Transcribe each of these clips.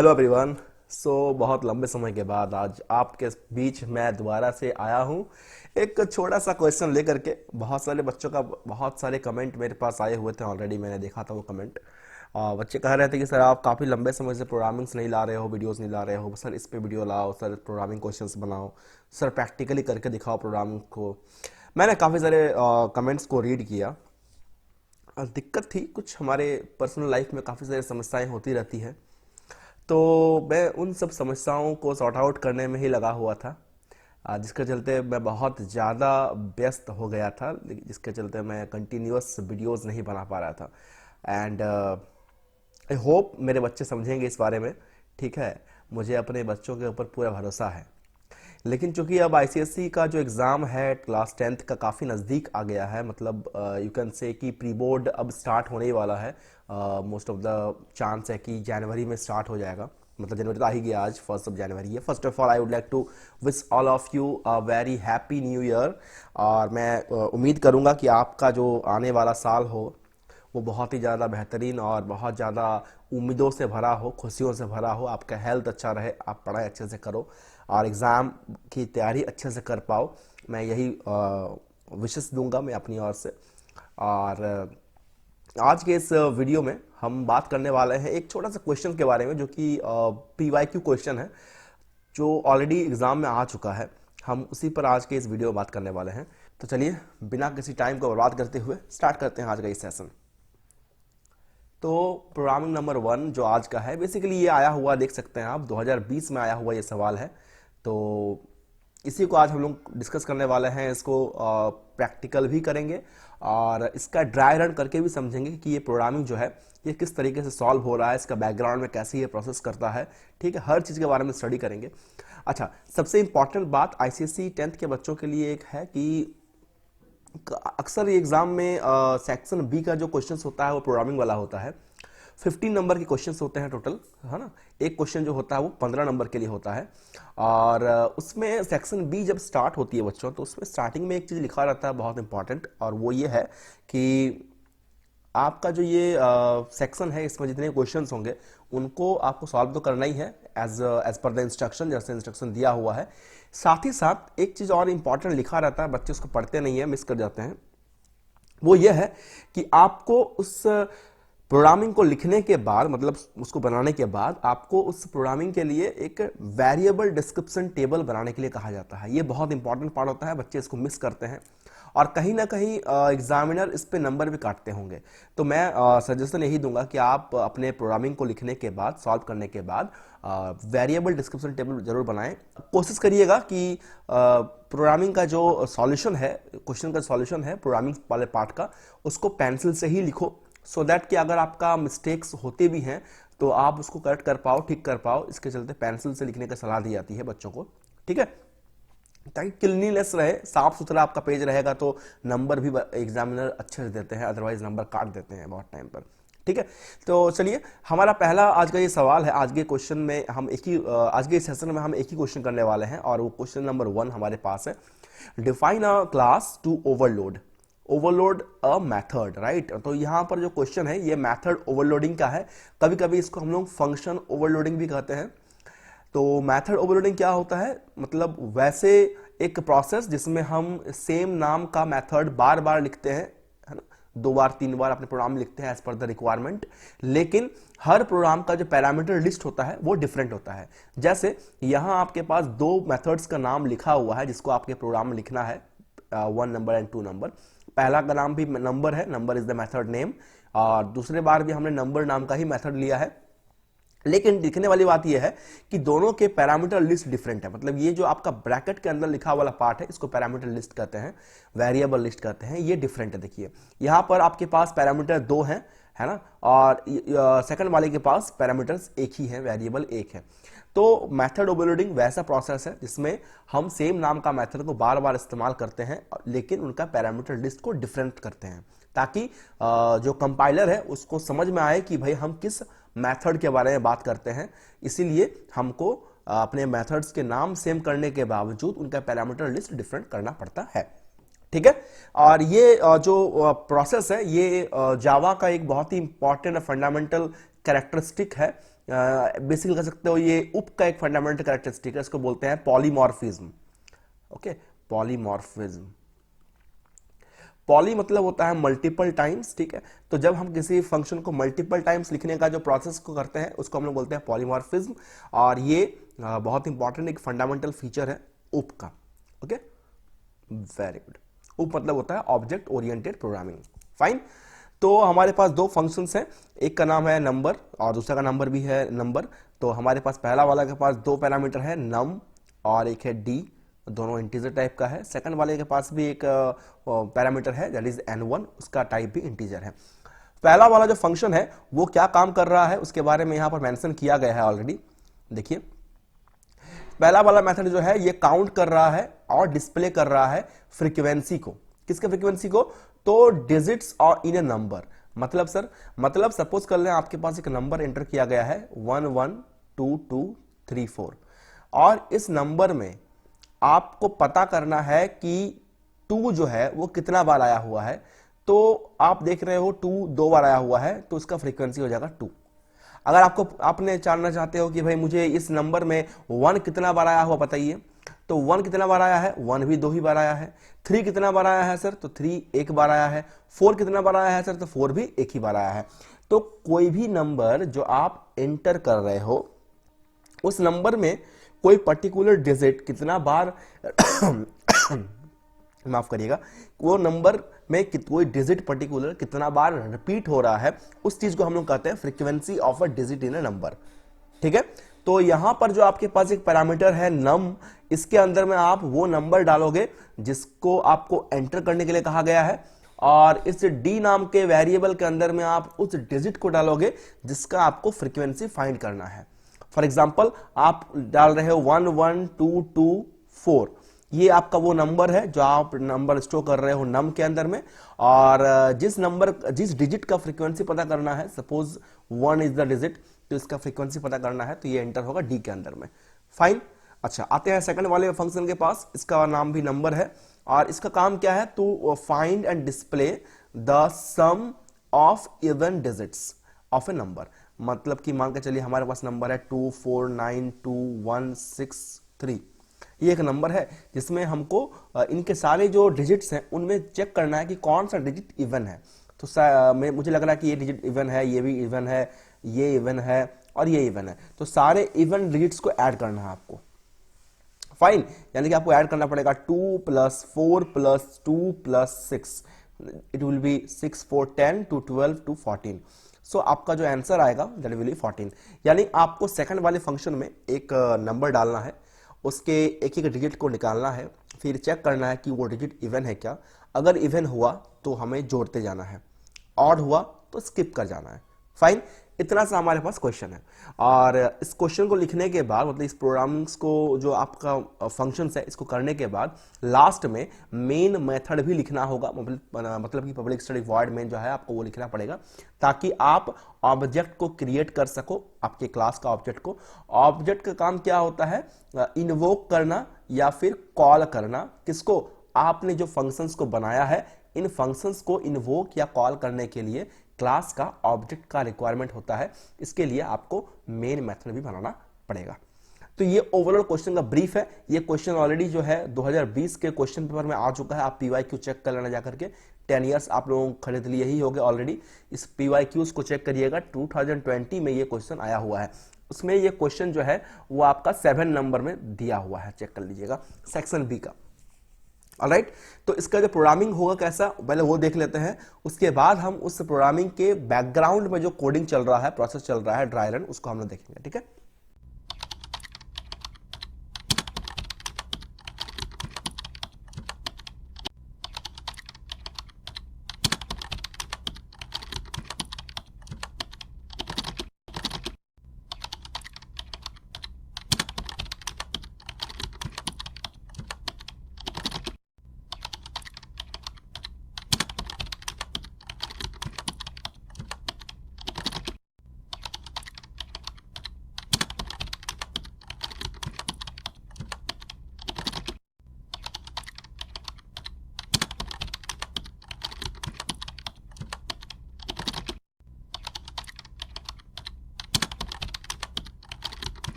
Hello everyone. बहुत लंबे समय के बाद आज आपके बीच मैं दोबारा से आया हूँ एक छोटा सा क्वेश्चन लेकर के। बहुत सारे बच्चों का बहुत सारे कमेंट मेरे पास आए हुए थे, ऑलरेडी मैंने देखा था वो कमेंट। बच्चे कह रहे थे कि सर आप काफ़ी लंबे समय से प्रोग्रामिंग्स नहीं ला रहे हो, वीडियोस नहीं ला रहे हो, सर इस पे वीडियो लाओ, सर प्रोग्रामिंग क्वेश्चंस बनाओ, सर प्रैक्टिकली करके दिखाओ प्रोग्रामिंग को। मैंने काफ़ी सारे कमेंट्स को रीड किया। दिक्कत थी कुछ, हमारे पर्सनल लाइफ में काफ़ी सारी समस्याएं होती रहती हैं, तो मैं उन सब समस्याओं को सॉर्ट आउट करने में ही लगा हुआ था। जिसके चलते मैं बहुत ज़्यादा व्यस्त हो गया था, जिसके चलते मैं कंटिन्यूअस वीडियोस नहीं बना पा रहा था। एंड आई होप मेरे बच्चे समझेंगे इस बारे में। ठीक है, मुझे अपने बच्चों के ऊपर पूरा भरोसा है। लेकिन चूंकि अब आईसीएसई का जो एग्ज़ाम है क्लास 10th का काफ़ी नज़दीक आ गया है, मतलब यू कैन से कि प्री बोर्ड अब स्टार्ट होने ही वाला है। मोस्ट ऑफ द चांस है कि जनवरी में स्टार्ट हो जाएगा, मतलब जनवरी तो आ ही गया, आज 1 जनवरी है। First of all I would like to wish all of you a very happy new year. और मैं उम्मीद करूँगा कि आपका जो आने वाला साल हो वो बहुत ही ज़्यादा बेहतरीन और बहुत ज़्यादा उम्मीदों से भरा हो, खुशियों से भरा हो। आपका हेल्थ अच्छा रहे, आप पढ़ाई अच्छे से करो और एग्ज़ाम की तैयारी अच्छे से कर पाओ। मैं यही विशेष दूंगा मैं अपनी ओर से। और आज के इस वीडियो में हम बात करने वाले हैं एक छोटा सा क्वेश्चन के बारे में, जो कि पीवाईक्यू क्वेश्चन है, जो ऑलरेडी एग्ज़ाम में आ चुका है। हम उसी पर आज के इस वीडियो में बात करने वाले हैं। तो चलिए बिना किसी टाइम को बर्बाद करते हुए स्टार्ट करते हैं आज का ये सेशन। तो प्रोग्रामिंग नंबर 1 जो आज का है, बेसिकली ये आया हुआ देख सकते हैं आप, 2020 में आया हुआ ये सवाल है। तो इसी को आज हम लोग डिस्कस करने वाले हैं। इसको प्रैक्टिकल भी करेंगे और इसका ड्राई रन करके भी समझेंगे कि ये प्रोग्रामिंग जो है ये किस तरीके से सॉल्व हो रहा है, इसका बैकग्राउंड में कैसे ये प्रोसेस करता है। ठीक है, हर चीज़ के बारे में स्टडी करेंगे। अच्छा, सबसे इंपॉर्टेंट बात आईसीएसई 10th के बच्चों के लिए एक है कि अक्सर ये एग्जाम में सेक्शन बी का जो क्वेश्चन होता है वो प्रोग्रामिंग वाला होता है। 15 नंबर के क्वेश्चन होते हैं टोटल, है ना। एक क्वेश्चन जो होता है वो 15 नंबर के लिए होता है। और उसमें सेक्शन बी जब स्टार्ट होती है बच्चों, तो उसमें स्टार्टिंग में एक चीज़ लिखा रहता है बहुत इंपॉर्टेंट, और वो ये है कि आपका जो ये सेक्शन है इसमें जितने क्वेश्चंस होंगे उनको आपको सॉल्व तो करना ही है as as per the instruction, जैसे इंस्ट्रक्शन दिया हुआ है। साथ ही साथ एक चीज़ और इंपॉर्टेंट लिखा रहता है, बच्चे उसको पढ़ते नहीं है, मिस कर जाते हैं। वो ये है कि आपको उस प्रोग्रामिंग को लिखने के बाद, मतलब उसको बनाने के बाद, आपको उस प्रोग्रामिंग के लिए एक वेरिएबल डिस्क्रिप्शन टेबल बनाने के लिए कहा जाता है। ये बहुत इंपॉर्टेंट पार्ट होता है, बच्चे इसको मिस करते हैं और कहीं ना कहीं एग्जामिनर इस पे नंबर भी काटते होंगे। तो मैं सजेशन यही दूंगा कि आप अपने प्रोग्रामिंग को लिखने के बाद, सॉल्व करने के बाद वेरिएबल डिस्क्रिप्शन टेबल जरूर बनाएं। कोशिश करिएगा कि प्रोग्रामिंग का जो सॉल्यूशन है, क्वेश्चन का सॉल्यूशन है प्रोग्रामिंग वाले पार्ट का, उसको पेंसिल से ही लिखो, सो दैट कि अगर आपका मिस्टेक्स होते भी हैं तो आप उसको करेक्ट कर पाओ, ठीक कर पाओ। इसके चलते पेंसिल से लिखने की सलाह दी जाती है बच्चों को। ठीक है, ताकि क्लीनलीनेस रहे, साफ सुथरा आपका पेज रहेगा तो नंबर भी एग्जामिनर अच्छे से देते हैं, अदरवाइज नंबर काट देते हैं बहुत टाइम पर। ठीक है, तो चलिए हमारा पहला आज का ये सवाल है। आज के क्वेश्चन में हम एक ही आज के सेशन में हम एक ही क्वेश्चन करने वाले हैं, और वो क्वेश्चन नंबर 1 हमारे पास है। Define a class to overload overload a method, right. तो यहाँ पर जो क्वेश्चन है ये मेथड ओवरलोडिंग का है। कभी कभी इसको हम लोग फंक्शन ओवरलोडिंग भी कहते हैं। तो मेथड ओवरलोडिंग क्या होता है, मतलब वैसे एक प्रोसेस जिसमें हम सेम नाम का मेथड बार बार लिखते हैं, है ना, 2 बार 3 बार अपने प्रोग्राम में लिखते हैं एज पर द रिक्वायरमेंट, लेकिन हर प्रोग्राम का जो पैरामीटर लिस्ट होता है वो डिफरेंट होता है। जैसे यहां आपके पास 2 मेथड्स का नाम लिखा हुआ है जिसको आपके प्रोग्राम में लिखना है, 1 नंबर एंड 2 नंबर। पहला का नाम भी नंबर है, number is the method name, और दूसरे बार भी हमने नंबर नाम का ही मेथड लिया है। लेकिन दिखने वाली बात यह है कि दोनों के पैरामीटर लिस्ट डिफरेंट है। मतलब ये जो आपका ब्रैकेट के अंदर लिखा वाला पार्ट है इसको पैरामीटर लिस्ट कहते हैं, वेरिएबल लिस्ट कहते हैं, ये डिफरेंट है। देखिए यहां पर आपके पास पैरामीटर 2 हैं, है ना, और सेकंड वाले के पास पैरामीटर्स एक ही है, वेरिएबल एक है। तो मेथड ओवरलोडिंग वैसा प्रोसेस है जिसमें हम सेम नाम का मेथड को बार बार इस्तेमाल करते हैं, लेकिन उनका पैरामीटर लिस्ट को डिफरेंट करते हैं, ताकि जो कंपाइलर है उसको समझ में आए कि भाई हम किस मेथड के बारे में बात करते हैं। इसीलिए हमको अपने मेथड्स के नाम सेम करने के बावजूद उनका पैरामीटर लिस्ट डिफरेंट करना पड़ता है। ठीक है, और ये जो प्रोसेस है ये जावा का एक बहुत ही इंपॉर्टेंट फंडामेंटल कैरेक्टरिस्टिक है बेसिकली कह सकते हो ये उप का एक फंडामेंटल कैरेक्टरिस्टिक है, इसको बोलते हैं पॉलीमॉर्फिज्म। Okay, polymorphism. पॉली मतलब होता है मल्टीपल टाइम्स, ठीक है। तो जब हम किसी फंक्शन को मल्टीपल टाइम्स लिखने का जो प्रोसेस को करते हैं उसको हम लोग बोलते हैं पॉलीमॉर्फिज्म, और ये बहुत इंपॉर्टेंट एक फंडामेंटल फीचर है उप का। Okay, very good. उप मतलब होता है ऑब्जेक्ट ओरिएंटेड प्रोग्रामिंग। फाइन। तो हमारे पास दो फंक्शंस हैं, एक का नाम है नंबर और दूसरा का नंबर भी है नंबर। तो हमारे पास पहला वाला के पास दो पैरामीटर है, नम और एक है डी, दोनों इंटीजर टाइप का है। सेकंड वाले के पास भी एक पैरामीटर है दैट इज n1, उसका टाइप भी इंटीजर है। पहला वाला जो फंक्शन है वो क्या काम कर रहा है उसके बारे में यहां पर मेंशन किया गया है ऑलरेडी। देखिए, पहला वाला मेथड जो है ये काउंट कर रहा है और डिस्प्ले कर रहा है फ्रीक्वेंसी को। किसके फ्रीक्वेंसी को? तो डिजिट्स और इन ए नंबर। मतलब सर, मतलब सपोज कर लें आपके पास एक नंबर एंटर किया गया है 112234 और इस नंबर में आपको पता करना है कि 2 जो है वो कितना बार आया हुआ है। तो आप देख रहे हो 2 दो बार आया हुआ है तो उसका फ्रीक्वेंसी हो जाएगा 2। अगर आपने जानना चाहते हो कि भाई मुझे इस नंबर में 1 कितना बार आया हुआ बताइए, तो 1 कितना बार आया है? 1 भी 2 ही बार आया है। 3 कितना बार आया है सर? तो 3 एक बार आया है। 4 कितना बार आया है सर? तो 4 भी एक ही बार आया है। तो कोई भी नंबर जो आप एंटर कर रहे हो उस नंबर में कोई पर्टिकुलर डिजिट कितना बार माफ करिएगा, वो नंबर में कोई डिजिट पर्टिकुलर कितना बार रिपीट हो रहा है, उस चीज को हम लोग कहते हैं frequency of a digit in a number. ठीक है। तो यहां पर जो आपके पास एक पैरामीटर है नम, इसके अंदर में आप वो नंबर डालोगे जिसको आपको एंटर करने के लिए कहा गया है, और इस डी नाम के वेरिएबल के अंदर में आप उस डिजिट को डालोगे जिसका आपको फ्रीक्वेंसी फाइंड करना है। फॉर एग्जाम्पल, आप डाल रहे हो 11224, ये आपका वो नंबर है जो आप नंबर स्टोर कर रहे हो नम के अंदर में, और जिस डिजिट का फ्रीक्वेंसी पता करना है, सपोज 1 इज द डिजिट, तो इसका फ्रीक्वेंसी पता करना है तो ये एंटर होगा डी के अंदर में। फाइन। अच्छा, आते हैं सेकंड वाले फंक्शन के पास। इसका नाम भी नंबर है और इसका काम क्या है? To find and display the sum of even digits of a number. मतलब कि मान के चलिए हमारे पास नंबर है 2492163। ये एक नंबर है जिसमें हमको इनके सारे जो डिजिट्स हैं उनमें चेक करना है कि कौन सा डिजिट इवन है। तो मुझे लग रहा है कि ये डिजिट इवन है, ये भी इवन है, ये इवन है और ये इवन है। तो सारे इवन डिजिट्स को ऐड करना है आपको। फाइन। यानी कि आपको ऐड करना पड़ेगा 2 + 4 + 2 + 6, इट विल बी 6 4 10 2 12 2 14। सो आपका जो आंसर आएगा दैट विल बी 14। यानी आपको सेकंड वाले फंक्शन में एक नंबर डालना है, उसके एक एक डिजिट को निकालना है, फिर चेक करना है कि वो डिजिट इवन है क्या। अगर इवन हुआ तो हमें जोड़ते जाना है, ऑड हुआ तो स्किप कर जाना है। फाइन। इतना सा हमारे पास क्वेश्चन है, और इस क्वेश्चन को लिखने के बाद, मतलब इस प्रोग्रामिंग्स को जो आपका फंक्शंस है इसको करने के बाद लास्ट में मेन मेथड भी लिखना होगा। मतलब कि पब्लिक स्टैटिक वॉइड मेन जो है आपको वो लिखना पड़ेगा, ताकि आप ऑब्जेक्ट को क्रिएट कर सको, आपके क्लास का ऑब्जेक्ट को। ऑब्जेक्ट का काम क्या होता है? इन्वोक करना या फिर कॉल करना। किसको? आपने जो फंक्शंस को बनाया है, इन फंक्शंस को इन्वोक या कॉल करने के लिए क्लास का ऑब्जेक्ट का रिक्वायरमेंट होता है। इसके लिए आपको मेन मेथड भी बनाना पड़ेगा। तो ये ओवरऑल क्वेश्चन का ब्रीफ है। ये क्वेश्चन ऑलरेडी जो है 2020 के क्वेश्चन पेपर में आ चुका है। आप पीवाईक्यू चेक कर लेना जाकर के। 10 इयर्स आप लोगों को खरीद लिए ही होंगे ऑलरेडी। इस पीवाईक्यूज को चेक करिएगा, 2020 में ये क्वेश्चन आया हुआ है। उसमें ये क्वेश्चन जो है वो आपका 7 नंबर में दिया हुआ है, चेक कर लीजिएगा, सेक्शन बी का। ऑलराइट। तो इसका जो प्रोग्रामिंग होगा कैसा, पहले वो देख लेते हैं। उसके बाद हम उस प्रोग्रामिंग के बैकग्राउंड में जो कोडिंग चल रहा है, प्रोसेस चल रहा है, ड्राई रन, उसको हम लोग देखेंगे। ठीक है।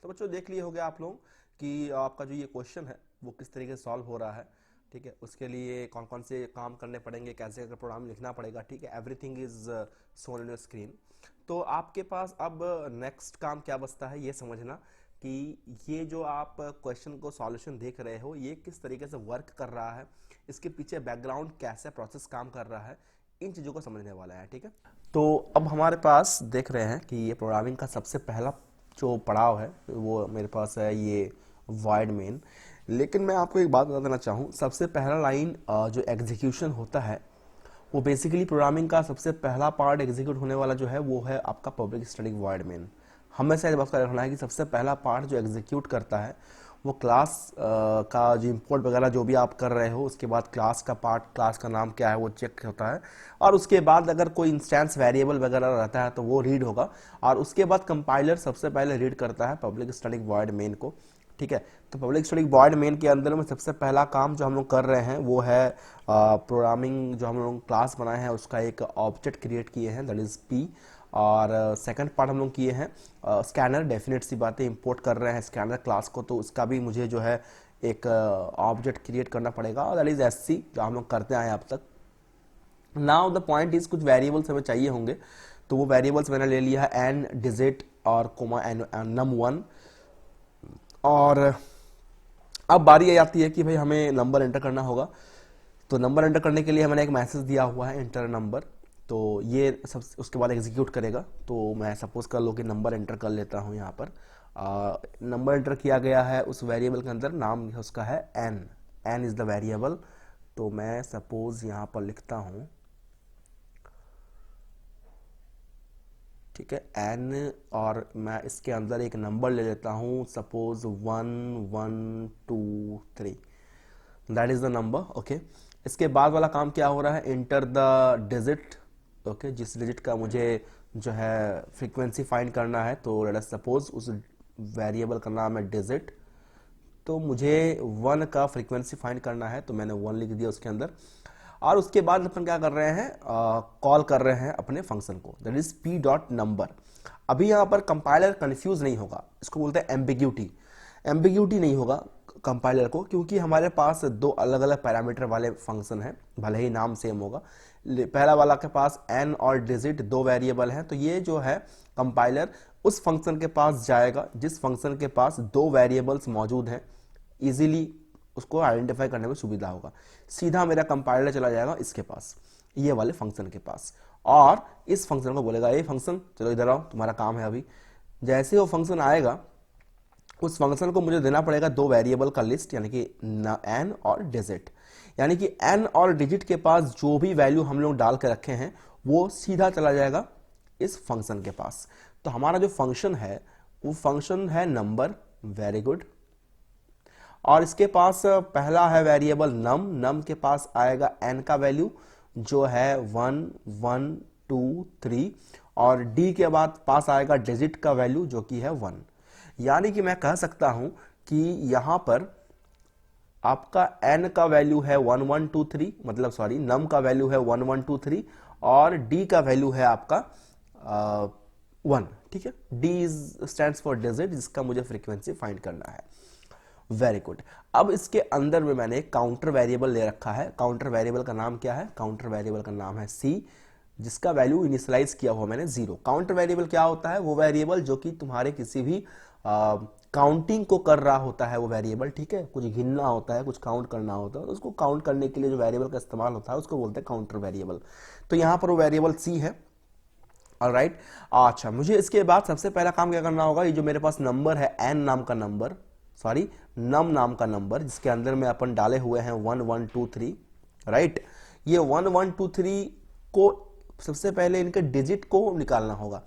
तो बच्चों देख लिए होगे आप लोग कि आपका जो ये क्वेश्चन है वो किस तरीके से सॉल्व हो रहा है। ठीक है, उसके लिए कौन कौन से काम करने पड़ेंगे, कैसे अगर प्रोग्राम लिखना पड़ेगा। ठीक है, everything is shown in your screen. तो आपके पास अब नेक्स्ट काम क्या बचता है ये समझना कि ये जो आप क्वेश्चन को सॉल्यूशन देख रहे हो ये किस तरीके से वर्क कर रहा है, इसके पीछे बैकग्राउंड कैसे प्रोसेस काम कर रहा है, इन चीज़ों को समझने वाला है। ठीक है, तो अब हमारे पास देख रहे हैं कि ये प्रोग्रामिंग का सबसे पहला जो पड़ाव है वो मेरे पास है ये वॉइड मेन। लेकिन मैं आपको एक बात बता देना चाहूँ, सबसे पहला लाइन जो एग्जीक्यूशन होता है वो बेसिकली प्रोग्रामिंग का सबसे पहला पार्ट एग्जीक्यूट होने वाला जो है वो है आपका पब्लिक स्टैटिक वॉइड मेन। हमेशा इस बात का रखना है कि सबसे पहला पार्ट जो एग्जीक्यूट करता है वो क्लास का जो इंपोर्ट वगैरह जो भी आप कर रहे हो, उसके बाद क्लास का पार्ट, क्लास का नाम क्या है वो चेक होता है, और उसके बाद अगर कोई इंस्टेंस वेरिएबल वगैरह रहता है तो वो रीड होगा, और उसके बाद कंपाइलर सबसे पहले रीड करता है पब्लिक स्टैटिक वॉइड मेन को। ठीक है, तो पब्लिक स्टैटिक वॉइड मेन के अंदर में सबसे पहला काम जो हम लोग कर रहे हैं वो है प्रोग्रामिंग, जो हम लोग क्लास बनाए हैं उसका एक ऑब्जेक्ट क्रिएट किए हैं, दैट इज पी। और सेकंड पार्ट हम लोग किए हैं स्कैनर, डेफिनेट सी बातें, इंपोर्ट कर रहे हैं स्कैनर क्लास को, तो उसका भी मुझे जो है एक ऑब्जेक्ट क्रिएट करना पड़ेगा, दैट इज एससी, जो हम लोग करते आए अब तक। नाउ द पॉइंट इज कुछ वेरिएबल्स हमें चाहिए होंगे, तो वो वेरिएबल्स मैंने ले लिया है एन डिजिट और कोमा एन num1। और अब बारी ये आती है कि भाई हमें नंबर एंटर करना होगा, तो नंबर एंटर करने के लिए मैंने एक मैसेज दिया हुआ है एंटर नंबर, तो ये सब उसके बाद एग्जीक्यूट करेगा। तो मैं सपोज कर लो कि नंबर एंटर कर लेता हूँ यहाँ पर। नंबर एंटर किया गया है उस वेरिएबल के अंदर, नाम उसका है N, N is the variable. तो मैं सपोज यहाँ पर लिखता हूँ, ठीक है, एन, और मैं इसके अंदर एक नंबर ले लेता हूँ, suppose 1 1 2 3, that is the number. Okay, इसके बाद वाला काम क्या हो रहा है, इंटर द डिजिट। ओके, जिस डिजिट का मुझे जो है फ्रीक्वेंसी फाइंड करना है, तो लेट अस सपोज उस वेरिएबल का नाम है डिजिट, तो मुझे 1 का फ्रीक्वेंसी फाइंड करना है, तो मैंने 1 लिख दिया उसके अंदर। और उसके बाद अपन क्या कर रहे हैं, कॉल कर रहे हैं अपने फंक्शन को, that is P dot number. अभी यहाँ पर कंपाइलर कंफ्यूज नहीं होगा, इसको बोलते हैं एम्बिग्यूटी। एम्बिग्यूटी नहीं होगा कंपाइलर को, क्योंकि हमारे पास दो अलग अलग पैरामीटर वाले फंक्शन हैं, भले ही नाम सेम होगा। पहला वाला के पास एन और डिजिट दो वेरिएबल हैं, तो ये जो है कंपाइलर उस फंक्शन के पास जाएगा जिस फंक्शन के पास दो वेरिएबल्स मौजूद हैं, इजीली उसको आइडेंटिफाई करने में सुविधा होगा। सीधा मेरा कंपाइलर चला जाएगा इसके पास, ये वाले फंक्शन के पास, और इस फंक्शन को बोलेगा ये फंक्शन चलो इधर आओ, तुम्हारा काम है अभी। जैसे वो फंक्शन आएगा उस फंक्शन को मुझे देना पड़ेगा दो वेरिएबल का लिस्ट, यानी कि एन और डिजिट, यानी कि एन और डिजिट के पास जो भी वैल्यू हम लोग डाल के रखे हैं वो सीधा चला जाएगा इस फंक्शन के पास। तो हमारा जो फंक्शन है वो फंक्शन है नंबर, वेरी गुड, और इसके पास पहला है वेरिएबल नम, नम के पास आएगा एन का वैल्यू जो है 1 1 2 3, और डी के बाद पास आएगा डिजिट का वैल्यू जो कि है 1। यानी कि मैं कह सकता हूं कि यहां पर आपका n का वैल्यू है 1 1 2 3, मतलब सॉरी नम का वैल्यू है 1 1 2 3, और d का वैल्यू है आपका 1। ठीक है, d स्टैंड्स फॉर डिजिट, जिसका मुझे फ्रीक्वेंसी फाइंड करना है। Very good. अब इसके अंदर में मैंने काउंटर वेरिएबल ले रखा है। काउंटर वेरिएबल का नाम क्या है, काउंटर वेरिएबल का नाम है c, जिसका वैल्यू इनिशियलाइज किया हुआ मैंने 0। काउंटर वेरिएबल क्या होता है, वो वेरिएबल जो कि तुम्हारे किसी भी काउंटिंग को कर रहा होता है वो वेरिएबल। ठीक है, कुछ गिनना होता है, कुछ काउंट करना होता है, तो उसको काउंट करने के लिए जो वेरिएबल का इस्तेमाल होता है उसको बोलते हैं काउंटर वेरिएबल। तो यहां पर वो वेरिएबल c है। ऑलराइट, अच्छा, मुझे इसके बाद सबसे पहला काम क्या करना होगा, ये जो मेरे पास नंबर है n नाम का नंबर, सॉरी नम नाम का नंबर, जिसके अंदर में अपन डाले हुए हैं 1 1 2 3, राइट। ये 1 1 2 3 को सबसे पहले इनके डिजिट को निकालना होगा।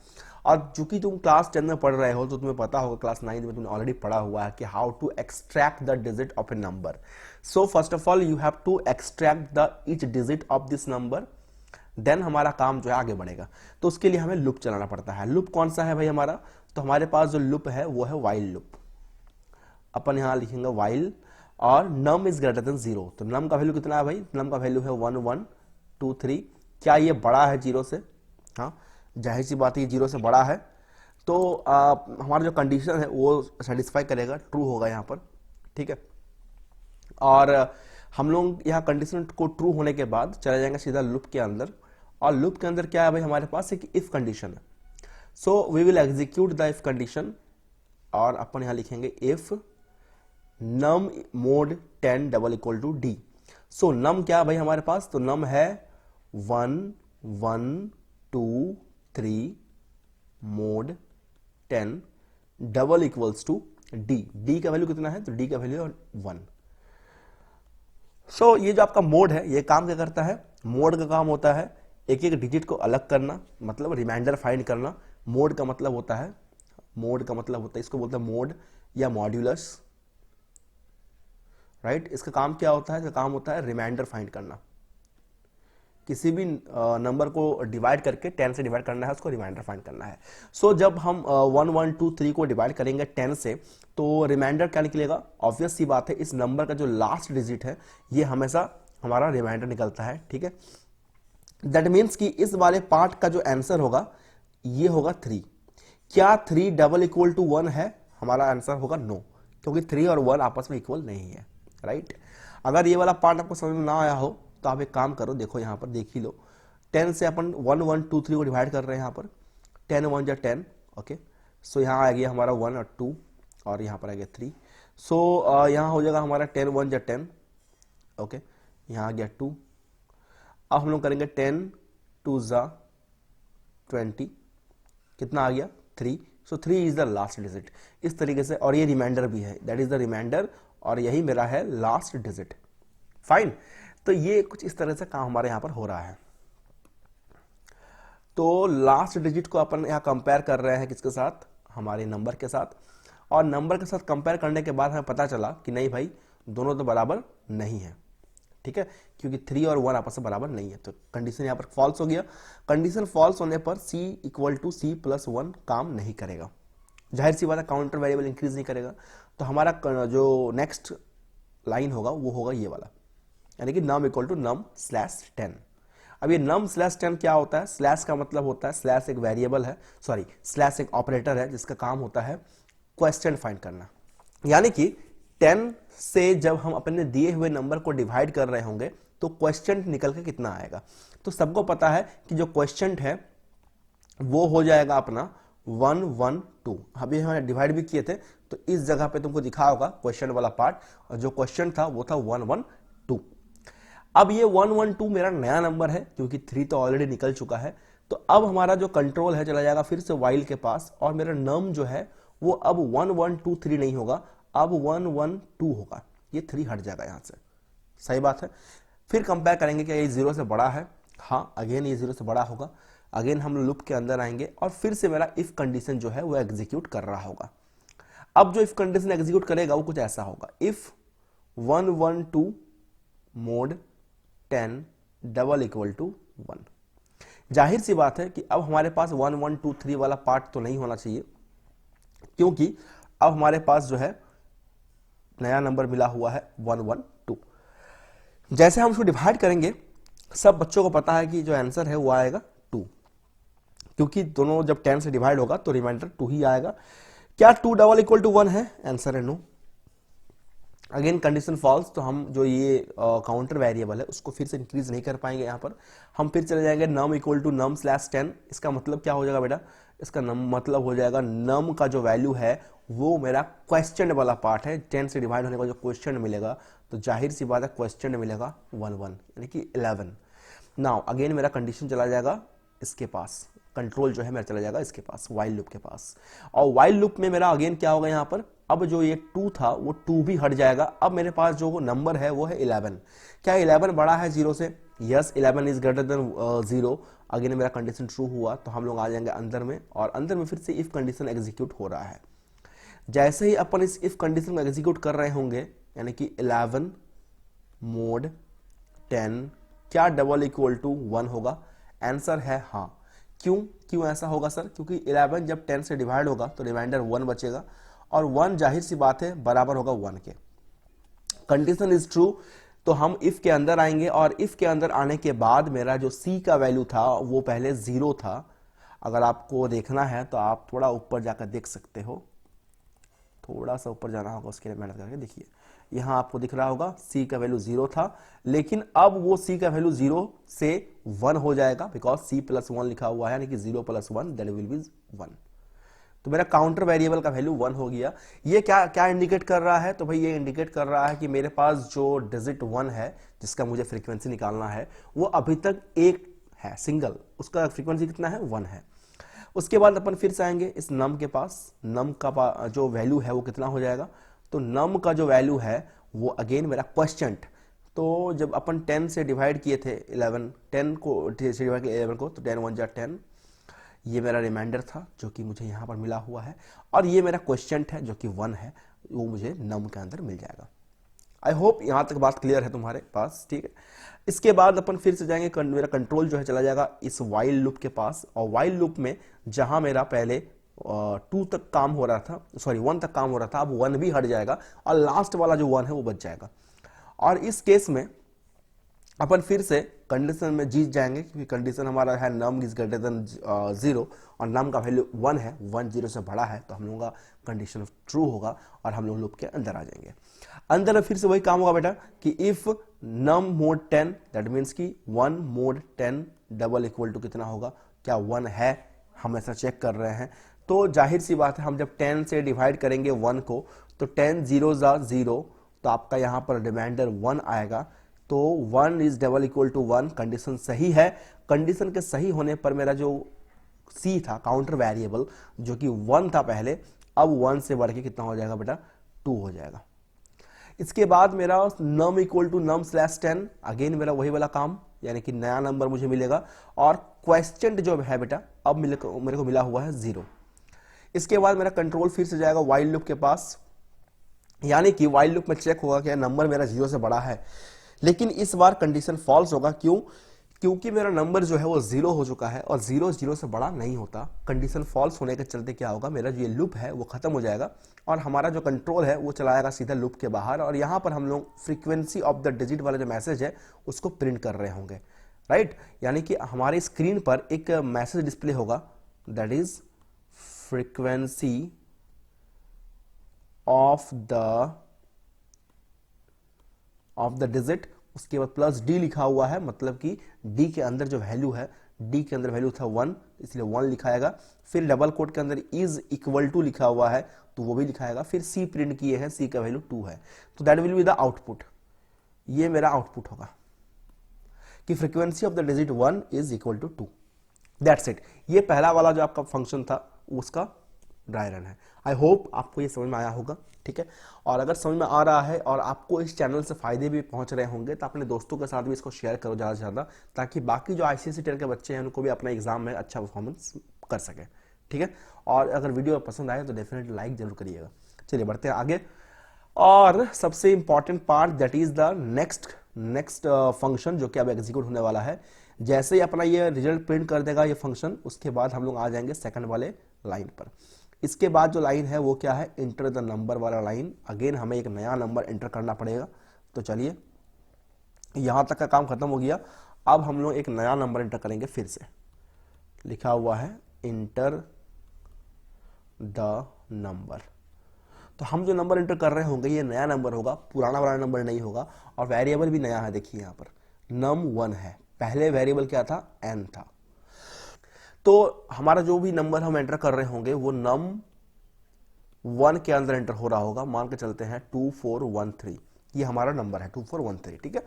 और चूंकि तुम क्लास 10 में पढ़ रहे हो तो तुम्हें पता होगा, क्लास 9 में तुमने ऑलरेडी पढ़ा हुआ है कि how to extract the digit of a number. So first of all you have to extract the each digit of this number, then हमारा काम जो है आगे बढ़ेगा। तो उसके लिए हमें लूप चलाना पड़ता है। लूप कौन सा है भाई हमारा, तो हमारे पास जो लूप है वो है वाइल लूप। अपन यहां लिखेंगे वाइल, और नम इज ग्रेटर देन 0, तो नम का वैल्यू कितना है भाई, नम का वैल्यू है 1 1 2 3। क्या ये बड़ा है 0 से, हाँ जाहिर सी बात है ये 0 से बड़ा है, तो हमारा जो कंडीशन है वो सेटिस्फाई करेगा, ट्रू होगा यहाँ पर, ठीक है। और हम लोग यहाँ कंडीशन को ट्रू होने के बाद चले जाएंगे सीधा लूप के अंदर, और लूप के अंदर क्या है भाई, हमारे पास एक इफ कंडीशन है। So we will execute the if condition, और अपन यहाँ लिखेंगे if num mod 10 double equal to D. So num क्या है भाई हमारे पास, तो नम है 1 1 2 3 mod 10 double equals to D. D का वैल्यू कितना है, तो डी का वैल्यू है 1। सो ये जो आपका मोड है ये काम क्या करता है, मोड का काम होता है एक एक डिजिट को अलग करना, मतलब रिमाइंडर फाइंड करना। मोड का मतलब होता है, इसको बोलते हैं मोड या मॉड्यूलस, राइट। इसका काम क्या होता है, इसका काम होता है रिमाइंडर फाइंड करना। किसी भी नंबर को डिवाइड करके 10 से डिवाइड करना है, उसको रिमाइंडर फाइंड करना है। सो जब हम 1 1 2 3 को डिवाइड करेंगे 10 से, तो रिमाइंडर क्या निकलेगा, ऑब्वियस सी बात है इस नंबर का जो लास्ट डिजिट है ये हमेशा हमारा रिमाइंडर निकलता है, ठीक है। दैट मीन्स कि इस वाले पार्ट का जो आंसर होगा ये होगा 3। क्या 3 डबल इक्वल टू 1 है, हमारा आंसर होगा नो, क्योंकि 3 और 1 आपस में इक्वल नहीं है, राइट। अगर ये वाला पार्ट आपको समझ में ना आया हो तो आप एक काम करो, देखो यहाँ पर देख ही लो, 10 से अपन 1 1 2 3 को डिवाइड कर रहे हैं यहाँ पर, 10 1 जा 10, ओके। सो यहाँ आ गया हमारा 1 और 2, और यहाँ पर आ गया 3। सो यहाँ हो जाएगा हमारा 10 1 जा 10, ओके। यहाँ आ गया 2। अब हम लोग करेंगे 10 2 जा 20, कितना आ गया 3। सो 3 इज द लास्ट डिजिट, इस तरीके से। और ये रिमाइंडर भी है, दैट इज द रिमाइंडर, और यही मेरा है लास्ट डिजिट, फाइन। तो ये कुछ इस तरह से काम हमारे यहां पर हो रहा है। तो लास्ट डिजिट को अपन यहां कंपेयर कर रहे हैं किसके साथ, हमारे नंबर के साथ। और नंबर के साथ कंपेयर करने के बाद हमें पता चला कि नहीं भाई दोनों तो बराबर नहीं है, ठीक है, क्योंकि 3 और 1 आपस में बराबर नहीं है। तो कंडीशन यहां पर फॉल्स हो गया। कंडीशन फॉल्स होने पर c equal to c plus 1 काम नहीं करेगा, जाहिर सी बात है काउंटर वेरिएबल इंक्रीज नहीं करेगा। तो हमारा जो नेक्स्ट लाइन होगा वो होगा ये वाला, यानी कि num equal to num slash 10। अब ये नम स्लैश 10 क्या होता है, स्लैश का मतलब होता है, स्लैश एक वेरिएबल है, सॉरी स्लैश एक ऑपरेटर है जिसका काम होता है क्वेश्चन फाइंड करना। यानी कि 10 से जब हम अपने दिए हुए नंबर को डिवाइड कर रहे होंगे तो क्वेश्चन निकल के कितना आएगा। तो सबको पता है कि जो क्वेश्चन है वो हो जाएगा अपना 1 1 2। अभी हमने डिवाइड भी किए थे तो इस जगह पे तुमको दिखा होगा क्वेश्चन वाला पार्ट, और जो क्वेश्चन था वो था 1 1 2। अब ये 1 1 2 मेरा नया नंबर है क्योंकि 3 तो ऑलरेडी निकल चुका है। तो अब हमारा जो कंट्रोल है चला जाएगा फिर से वाइल के पास, और मेरा नम जो है वो अब 1 1 2 3 नहीं होगा, अब 1 1 2 होगा। ये 3 हट जाएगा यहां से, सही बात है। फिर कंपेयर करेंगे कि ये 0 से बड़ा है, हाँ अगेन ये 0 से बड़ा होगा। अगेन हम लूप के अंदर आएंगे और फिर से मेरा इफ कंडीशन जो है वो एग्जीक्यूट कर रहा होगा। अब जो इफ कंडीशन एग्जीक्यूट करेगा वो कुछ ऐसा होगा, if 1 1 2 mod 10 double equal to 1। जाहिर सी बात है कि अब हमारे पास 1 1 2 3 वाला पार्ट तो नहीं होना चाहिए, क्योंकि अब हमारे पास जो है नया नंबर मिला हुआ है 1 1 2। जैसे हम उसको डिवाइड करेंगे सब बच्चों को पता है कि जो आंसर है वो आएगा 2, क्योंकि दोनों जब 10 से डिवाइड होगा तो रिमाइंडर 2 ही आएगा। क्या 2 डबल इक्वल टू 1 है, आंसर है नो। अगेन कंडीशन फॉल्स, तो हम जो ये काउंटर वेरिएबल है उसको फिर से इंक्रीज नहीं कर पाएंगे। यहाँ पर हम फिर चले जाएंगे num equal to num slash 10। इसका मतलब क्या हो जाएगा बेटा, इसका मतलब हो जाएगा नम का जो वैल्यू है वो मेरा क्वेश्चन वाला पार्ट है। 10 से डिवाइड होने का जो क्वेश्चन मिलेगा तो जाहिर सी बात है क्वेश्चन मिलेगा 1 1 यानी कि 11। नाउ अगेन मेरा कंडीशन चला जाएगा इसके पास, कंट्रोल जो है मेरा चला जाएगा इसके पास, वाइल लूप के पास। और वाइल लूप में मेरा अगेन क्या होगा यहाँ पर, अब जो ये 2 था वो 2 भी हट जाएगा। अब मेरे पास जो नंबर है वो है 11। क्या 11 बड़ा है 0 से, yes 11 is greater than 0। Again मेरा कंडीशन ट्रू हुआ तो हम लोग आ जाएंगे अंदर में, और अंदर में फिर से इफ कंडीशन एग्जीक्यूट हो रहा है। जैसे ही अपन इस इफ कंडीशन को एग्जीक्यूट कर रहे होंगे, यानी कि 11 मोड 10 क्या डबल इक्वल टू 1 होगा, आंसर है हाँ। क्यों ऐसा होगा सर, क्योंकि 11 जब 10 से डिवाइड होगा तो रिमाइंडर 1 बचेगा, और 1 जाहिर सी बात है बराबर होगा 1 के। कंडीशन इज ट्रू, तो हम इफ के अंदर आएंगे, और इफ के अंदर आने के बाद मेरा जो c का वैल्यू था वो पहले 0 था, अगर आपको देखना है तो आप थोड़ा ऊपर जाकर देख सकते हो, थोड़ा सा ऊपर जाना होगा, उसके लिए मेहनत करके देखिए। यहाँ आपको दिख रहा होगा c का वैल्यू 0 था, लेकिन अब वो c का वैल्यू 0 से 1 हो जाएगा, बिकॉज c प्लस 1 लिखा हुआ है, यानी कि 0 प्लस 1 दैट विल बी 1। तो मेरा काउंटर वेरिएबल का वैल्यू 1 हो गया। ये क्या क्या इंडिकेट कर रहा है? तो भाई ये इंडिकेट कर रहा है कि मेरे पास जो डिजिट 1 है, जिसका मुझे फ्रीक्वेंसी निकालना है, वो अभी तक एक है, सिंगल, उसका फ्रीक्वेंसी कितना है? 1 है। उसके बाद अपन फिर से आएंगे इस नम के पास। नम का जो वैल्यू है वो कितना हो जाएगा? तो नम का जो वैल्यू है वो अगेन मेरा क्वेश्चंट, तो जब अपन 10 से डिवाइड किए थे 11, 10 को से डिवाइड किया 11 को, तो 10 1 जा 10, ये मेरा रिमाइंडर था जो कि मुझे यहाँ पर मिला हुआ है, और ये मेरा क्वेश्चंट है जो कि 1 है, वो मुझे नम के अंदर मिल जाएगा। आई होप यहाँ तक बात क्लियर है तुम्हारे पास, ठीक है। इसके बाद अपन फिर से जाएंगे, मेरा कंट्रोल जो है चला जाएगा इस वाइल लूप के पास, और वाइल लूप में जहां मेरा पहले 2 तक काम हो रहा था, सॉरी 1 तक काम हो रहा था, अब 1 भी हट जाएगा और लास्ट वाला जो 1 है वो बच जाएगा। और इस केस में अपन फिर से कंडीशन में जीत जाएंगे, क्योंकि कंडीशन हमारा है नम इज ग्रेटर देन 0 और नम का वैल्यू 1 है, 1 0 से बड़ा है, तो हम लोगों का कंडीशन ट्रू होगा और हम लोग लूप के अंदर आ जाएंगे। अंदर में फिर से वही काम होगा बेटा कि if num mod 10 that means कि 1 मोड 10 डबल इक्वल टू कितना होगा? क्या 1 है? हम ऐसा चेक कर रहे हैं, तो जाहिर सी बात है हम जब 10 से डिवाइड करेंगे 1 को, तो 10 0 0, तो आपका यहाँ पर रिमाइंडर 1 आएगा, तो 1 is double equal to 1, condition सही है। कंडीशन के सही होने पर मेरा जो c था काउंटर वेरिएबल, जो कि 1 था पहले, अब 1 से बढ़ के कितना हो जाएगा बेटा? 2 हो जाएगा। इसके बाद मेरा num equal to num slash 10, again मेरा वही वाला काम, यानी कि नया नंबर मुझे मिलेगा, और क्वेश्चन जो है बेटा अब मेरे को मिला हुआ है 0। इसके बाद मेरा कंट्रोल फिर से जाएगा वाइल लूप के पास, यानी कि वाइल लूप में चेक होगा कि नंबर मेरा 0 से बड़ा है, लेकिन इस बार कंडीशन फॉल्स होगा। क्यों? क्योंकि मेरा नंबर जो है वो 0 हो चुका है, और 0 0 से बड़ा नहीं होता। कंडीशन फॉल्स होने के चलते क्या होगा? मेरा जो ये लूप है वो खत्म हो जाएगा, और हमारा जो कंट्रोल है वो चला जाएगा सीधा लूप के बाहर, और यहाँ पर हम लोग फ्रीक्वेंसी ऑफ द डिजिट वाला जो मैसेज है उसको प्रिंट कर रहे होंगे, राइट। यानी कि हमारी स्क्रीन पर एक मैसेज डिस्प्ले होगा, that is frequency of the digit, उसके बाद प्लस डी लिखा हुआ है, मतलब कि डी के अंदर जो वैल्यू है, डी के अंदर वैल्यू था 1, इसलिए 1 लिखाएगा। फिर डबल कोट के अंदर इज इक्वल टू लिखा हुआ है, तो वो भी लिखाएगा। फिर सी प्रिंट किए हैं, सी का वैल्यू 2 है, तो that will be the output. ये मेरा आउटपुट होगा कि frequency of the digit 1 is equal to 2। That's it. ये पहला वाला जो आपका फंक्शन था उसका ड्राई रन है। आई होप आपको ये समझ में आया होगा, ठीक है। और अगर समझ में आ रहा है और आपको इस चैनल से फायदे भी पहुंच रहे होंगे, तो अपने दोस्तों के साथ भी इसको शेयर करो ज़्यादा से ज़्यादा, ताकि बाकी जो ICSE 10 के बच्चे हैं उनको भी अपना एग्जाम में अच्छा परफॉर्मेंस कर सके, ठीक है। और अगर वीडियो पसंद आए तो डेफिनेटली लाइक जरूर करिएगा। चलिए बढ़ते हैं आगे, और सबसे important part that is the next function जो कि अब एग्जीक्यूट होने वाला है। जैसे ही अपना ये रिजल्ट प्रिंट कर देगा ये फंक्शन, उसके बाद हम लोग आ जाएंगे सेकंड वाले लाइन पर। इसके बाद जो लाइन है वो क्या है? इंटर द नंबर वाला लाइन। अगेन हमें एक नया नंबर एंटर करना पड़ेगा। तो चलिए, यहां तक का काम खत्म हो गया। अब हम लोग एक नया नंबर एंटर करेंगे। फिर से लिखा हुआ है इंटर द नंबर। तो हम जो नंबर एंटर कर रहे होंगे ये नया नंबर होगा, पुराना वाला नंबर नहीं होगा। और वेरिएबल भी नया है, देखिए यहाँ पर num1 है, पहले वेरिएबल क्या था? n था। तो हमारा जो भी नंबर हम एंटर कर रहे होंगे वो num1 के अंदर एंटर हो रहा होगा। मान के चलते हैं 2413, ये हमारा नंबर है 2413, ठीक है।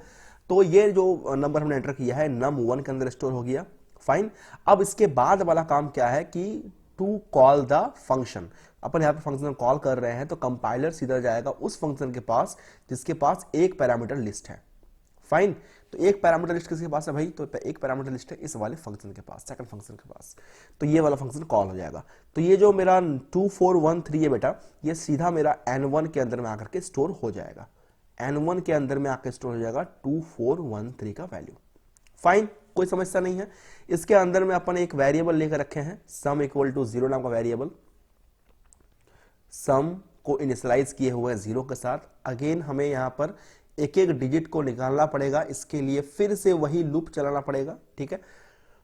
तो ये जो नंबर हमने एंटर किया है num1 के अंदर स्टोर हो गया, फाइन। अब इसके बाद वाला काम क्या है कि टू कॉल द फंक्शन। अपन यहाँ पे फंक्शन कॉल कर रहे हैं, तो कंपाइलर सीधा जाएगा उस फंक्शन के पास जिसके पास एक पैरामीटर लिस्ट है, फाइन। तो एक पैरामीटर लिस्ट किसके पास है भाई? तो एक पैरामीटर लिस्ट है इस वाले फंक्शन के पास, सेकंड फंक्शन के पास। तो ये वाला फंक्शन कॉल हो जाएगा। तो ये जो मेरा 2413 है बेटा, ये सीधा मेरा n1 के अंदर में आकर के स्टोर हो जाएगा। n1 के अंदर में आकर स्टोर हो जाएगा 2413 का वैल्यू, फाइन, कोई समस्या नहीं है। इसके अंदर में अपन एक वेरिएबल लेकर रखे हैं, सम इक्वल टू 0 नाम का वेरिएबल। सम को इनिशियलाइज किए हुए हैं 0 के साथ। अगेन हमें यहां पर एक एक डिजिट को निकालना पड़ेगा, इसके लिए फिर से वही लूप चलाना पड़ेगा, ठीक है।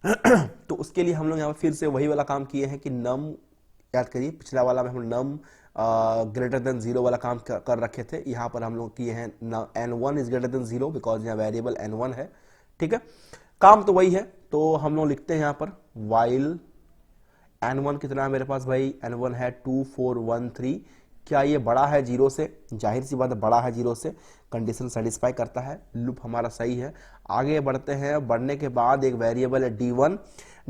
तो उसके लिए हम लोग यहाँ पर फिर से वही वाला काम किए हैं कि नम, याद करिए पिछला वाला में हम नम ग्रेटर देन जीरो वाला काम कर रखे थे, यहाँ पर हम लोग किए हैं n1 is greater than zero because यहाँ वेरिएबल n1 है। ठीक है, काम तो वही है। तो हम लोग लिखते हैं यहाँ पर वाइल n1 कितना है मेरे पास भाई, n1 है 2413। क्या ये बड़ा है जीरो से? जाहिर सी बात है बड़ा है जीरो से, कंडीशन सेटिस्फाई करता है, लूप हमारा सही है। आगे बढ़ते हैं, बढ़ने के बाद एक वेरिएबल है d1।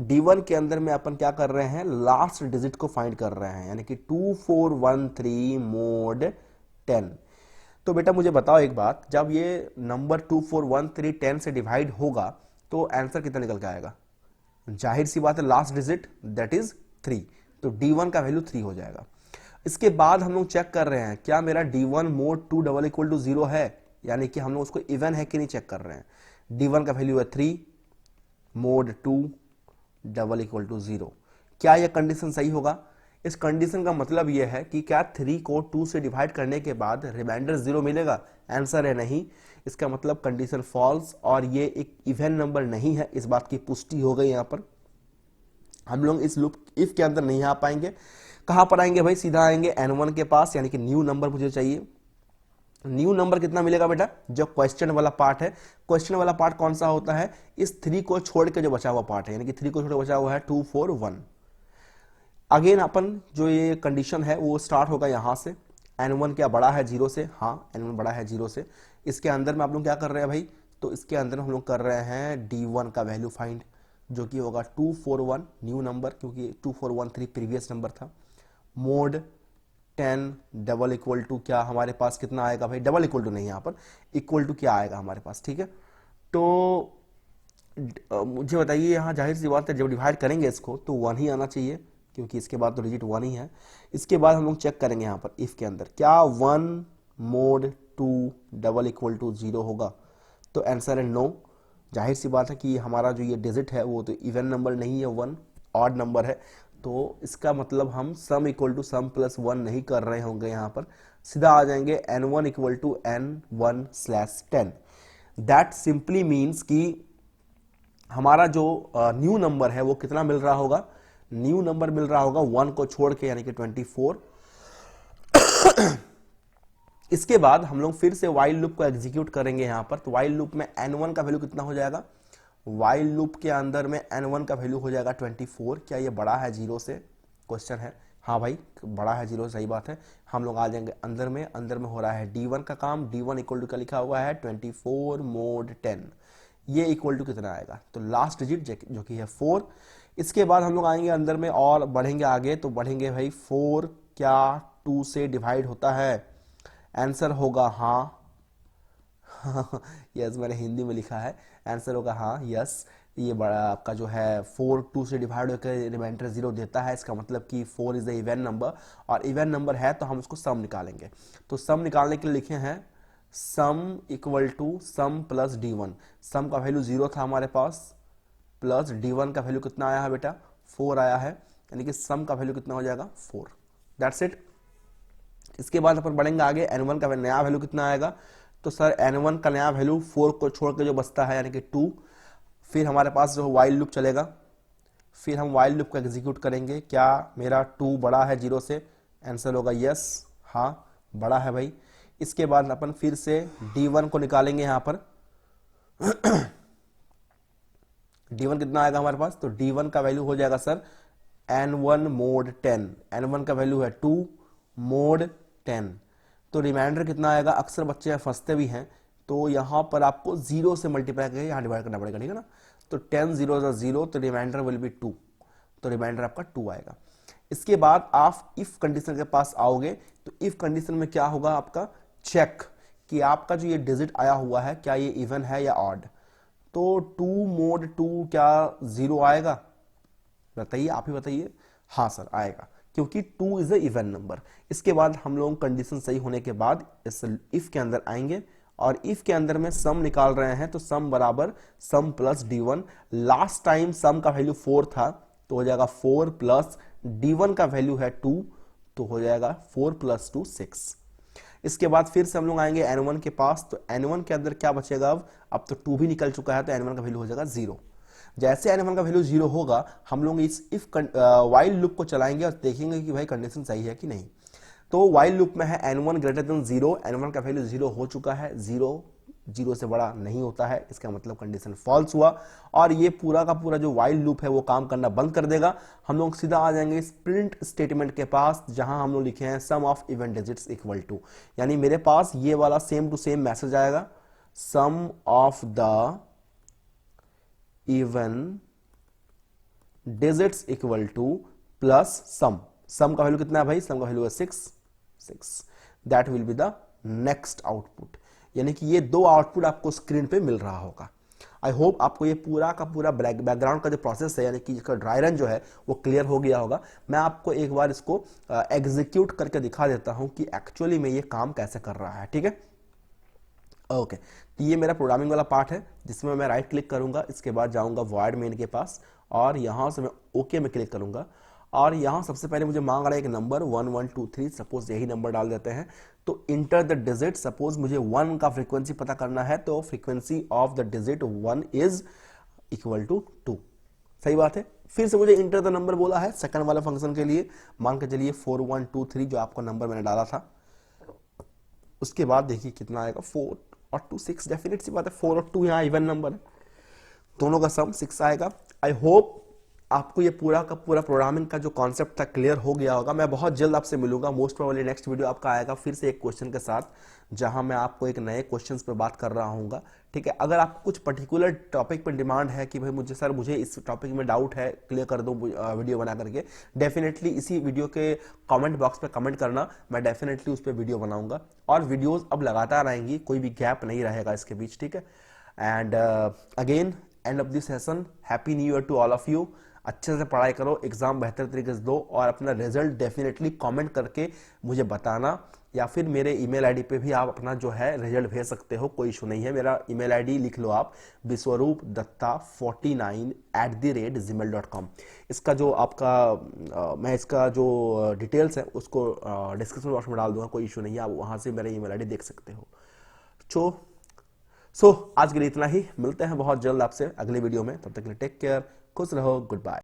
d1 के अंदर में अपन क्या कर रहे हैं, लास्ट डिजिट को फाइंड कर रहे हैं, यानी कि 2413 मोड 10। तो बेटा मुझे बताओ एक बात, जब ये नंबर 2413 10 से डिवाइड होगा तो आंसर कितना निकल के आएगा? जाहिर सी बात है लास्ट डिजिट दैट इज 3, तो d1 का वैल्यू 3 हो जाएगा। इसके बाद हम लोग चेक कर रहे हैं क्या मेरा d1 mode 2 double equal to 0 है, यानी कि हम लोग उसको इवन है कि नहीं चेक कर रहे हैं। d1 का वैल्यू है 3 मोड 2 डबल इक्वल टू 0। क्या यह कंडीशन सही होगा? इस कंडीशन का मतलब यह है कि क्या 3 को 2 से डिवाइड करने के बाद रिमाइंडर 0 मिलेगा? आंसर है नहीं। इसका मतलब कंडीशन फॉल्स और ये एक इवन नंबर नहीं है, इस बात की पुष्टि हो गई। यहां पर हम लोग इस लूप इफ के अंदर नहीं आ पाएंगे। कहां पर आएंगे भाई? सीधा आएंगे n1 के पास, यानी कि न्यू नंबर मुझे चाहिए। न्यू नंबर कितना मिलेगा बेटा? जो क्वेश्चन वाला पार्ट है। क्वेश्चन वाला पार्ट कौन सा होता है? इस 3 को छोड़ के जो बचा हुआ पार्ट है, यानी कि 3 को छोड़ के बचा हुआ है 241। अगेन अपन जो ये कंडीशन है वो स्टार्ट होगा यहां से। n1 क्या बड़ा है जीरो से? हाँ, n1 बड़ा है जीरो से। इसके अंदर में आप लोग क्या कर रहे हैं भाई? तो इसके अंदर हम लोग कर रहे हैं d1 का वैल्यू फाइंड, जो कि होगा 241 न्यू नंबर, क्योंकि 2413 प्रीवियस नंबर था। मोड 10 डबल इक्वल टू क्या हमारे पास कितना आएगा भाई? डबल इक्वल टू नहीं, यहाँ पर इक्वल टू क्या आएगा हमारे पास? ठीक है, तो मुझे बताइए, यहाँ जाहिर सी बात है जब डिवाइड करेंगे इसको तो 1 ही आना चाहिए, क्योंकि इसके बाद तो डिजिट 1 ही है। इसके बाद हम लोग चेक करेंगे यहाँ पर इफ के अंदर क्या 1 मोड 2 डबल इक्वल टू 0 होगा, तो आंसर है नो। जाहिर सी बात है कि हमारा जो ये डिजिट है वो तो इवन नंबर नहीं है, 1 ऑड नंबर है, तो इसका मतलब हम sum equal to sum plus 1 नहीं कर रहे होंगे। यहाँ पर सीधा आ जाएंगे n1 equal to n1/10। That simply means कि हमारा जो न्यू नंबर है वो कितना मिल रहा होगा? न्यू नंबर मिल रहा होगा 1 को छोड़ के, यानी कि 24। इसके बाद हम लोग फिर से वाइल लूप को एग्जीक्यूट करेंगे यहाँ पर। तो वाइल लूप में n1 का वैल्यू कितना हो जाएगा? वाइल लूप के अंदर में n1 का वैल्यू हो जाएगा 24। क्या ये बड़ा है जीरो से? क्वेश्चन है। हाँ भाई बड़ा है जीरो, सही बात है। हम लोग आ जाएंगे अंदर में। अंदर में हो रहा है d1 का काम। d1 इक्वल टू क्या लिखा हुआ है? 24 मोड 10। ये इक्वल टू कितना आएगा? तो लास्ट डिजिट जो कि है 4। इसके बाद हम लोग आएंगे अंदर में और बढ़ेंगे आगे। तो बढ़ेंगे भाई 4 क्या 2 से डिवाइड होता है? आंसर होगा हाँ। यस, मैंने हिंदी में लिखा है, आंसर होगा हाँ, यस। ये बड़ा आपका जो है 4 2 से डिवाइड होकर रिमाइंडर 0 देता है। इसका मतलब कि 4 इज द इवन नंबर, और इवन नंबर है तो हम उसको सम निकालेंगे। तो सम निकालने के लिए लिखे हैं sum equal to sum plus d1। Sum का वैल्यू 0 था हमारे पास, प्लस d1 का वैल्यू कितना आया है बेटा? 4 आया है, यानी कि सम का वैल्यू कितना हो जाएगा? 4। That's it. इसके बाद अपन बढ़ेंगे आगे। n1 का नया वैल्यू कितना आएगा? तो सर n1 का नया वैल्यू 4 को छोड़ के जो बचता है, यानी कि 2। फिर हमारे पास जो वाइल लूप चलेगा, फिर हम वाइल लूप को एग्जीक्यूट करेंगे। क्या मेरा 2 बड़ा है जीरो से? आंसर होगा यस, हाँ बड़ा है भाई। इसके बाद अपन फिर से d1 को निकालेंगे यहाँ पर। d1 कितना आएगा हमारे पास? तो d1 का वैल्यू हो जाएगा सर n1 मोड 10। n1 का वैल्यू है 2 मोड 10। तो रिमाइंडर कितना आएगा? अक्सर बच्चे फंसते भी हैं, तो यहां पर आपको 0 से मल्टीप्लाई करके यहां डिवाइड करना पड़ेगा, ठीक है ना। तो 10 0 0, तो रिमाइंडर विल बी 2, तो रिमाइंडर आपका 2 आएगा। इसके बाद आप इफ कंडीशन के पास आओगे, तो इफ कंडीशन में क्या होगा आपका? चेक कि आपका जो ये डिजिट आया हुआ है क्या ये इवन है या ऑड। तो 2 मोड 2 क्या 0 आएगा? बताइए, आप ही बताइए। हाँ सर आएगा, क्योंकि 2 इज अ इवन नंबर। इसके बाद हम लोग कंडीशन सही होने के बाद इस इफ के अंदर आएंगे, और इफ के अंदर में सम निकाल रहे हैं, तो सम बराबर सम प्लस d1। लास्ट टाइम सम का वैल्यू 4 था, तो हो जाएगा 4 प्लस d1 का वैल्यू है 2, तो हो जाएगा 4 प्लस 2 6। इसके बाद फिर से हम लोग आएंगे n1 के पास। तो n1 के अंदर क्या बचेगा? अब तो 2 भी निकल चुका है, तो n1 का वैल्यू हो जाएगा 0। जैसे n1 का वैल्यू 0 होगा हम लोग इस इफ वाइल लूप को चलाएंगे और देखेंगे कि भाई कंडीशन सही है कि नहीं। तो वाइल लूप में है n1 ग्रेटर देन 0, n1 का वैल्यू 0 हो चुका है, 0 से बड़ा नहीं होता है, इसका मतलब कंडीशन फॉल्स हुआ और ये पूरा का पूरा जो वाइल लूप है वो काम करना बंद कर देगा। हम लोग सीधा आ जाएंगे इस प्रिंट स्टेटमेंट के पास जहां हम लोग लिखे हैं sum of even digits equal to, यानी मेरे पास ये वाला सेम टू सेम मैसेज आएगा, sum of the even digits equal to plus sum का वैल्यू कितना है भाई, सम का वैल्यू है 6, that will be the next output. यानी कि ये दो आउटपुट आपको स्क्रीन पे मिल रहा होगा। आई होप आपको ये पूरा का पूरा बैकग्राउंड का जो प्रोसेस है यानी कि इसका ड्राई रन जो है वो क्लियर हो गया होगा। मैं आपको एक बार इसको एग्जीक्यूट करके दिखा देता हूं कि एक्चुअली में ये काम कैसे कर रहा है, ठीक है। ओके तो ये मेरा प्रोग्रामिंग वाला पार्ट है जिसमें मैं राइट क्लिक करूंगा, इसके बाद जाऊंगा वॉइड मेन के पास और यहां से मैं ओके में क्लिक करूंगा और यहां सबसे पहले मुझे मांग रहा है एक नंबर 1123, सपोज यही नंबर डाल देते हैं। तो इंटर द डिजिट, सपोज मुझे 1 का फ्रीक्वेंसी पता करना है तो frequency of the digit 1 is equal to 2, सही बात है। फिर से मुझे इंटर द नंबर बोला है सेकंड वाले फंक्शन के लिए, मान के चलिए 4123 जो आपका नंबर मैंने डाला था। उसके बाद देखिए कितना आएगा, 4 और 2 6, डेफिनेट सी बात है 4 और 2 यहाँ इवन नंबर है, दोनों का सम 6 आएगा। आई होप आपको ये पूरा का पूरा प्रोग्रामिंग का जो कॉन्सेप्ट था क्लियर हो गया होगा। मैं बहुत जल्द आपसे मिलूंगा, मोस्ट प्रोबेबली नेक्स्ट वीडियो आपका आएगा फिर से एक क्वेश्चन के साथ जहां मैं आपको एक नए क्वेश्चंस पे बात कर रहा हूँगा, ठीक है। अगर आपको कुछ पर्टिकुलर टॉपिक पर डिमांड है कि भाई मुझे इस टॉपिक में डाउट है, क्लियर कर दूं वीडियो बना करके, डेफिनेटली इसी वीडियो के कमेंट बॉक्स पे कमेंट करना, मैं डेफिनेटली उस पर वीडियो बनाऊंगा और वीडियोज अब लगातार आएंगी, कोई भी गैप नहीं रहेगा इसके बीच, ठीक है। And again end of this session, happy new year to all of you. अच्छे से पढ़ाई करो, एग्जाम बेहतर तरीके से दो और अपना रिजल्ट डेफिनेटली कमेंट करके मुझे बताना, या फिर मेरे ईमेल आईडी पे भी आप अपना जो है रिजल्ट भेज सकते हो, कोई इशू नहीं है। मेरा ईमेल आईडी लिख लो आप, biswaroopdatta49@gmail.com। इसका जो आपका मैं इसका जो डिटेल्स है उसको डिस्क्रिप्शन बॉक्स में डाल दूंगा, कोई इशू नहीं है, आप वहां से मेरा ईमेल आईडी देख सकते हो। सो आज के लिए इतना ही, मिलते हैं बहुत जल्द आपसे अगले वीडियो में, तब तक के लिए टेक केयर, खुश रहो, गुड बाय।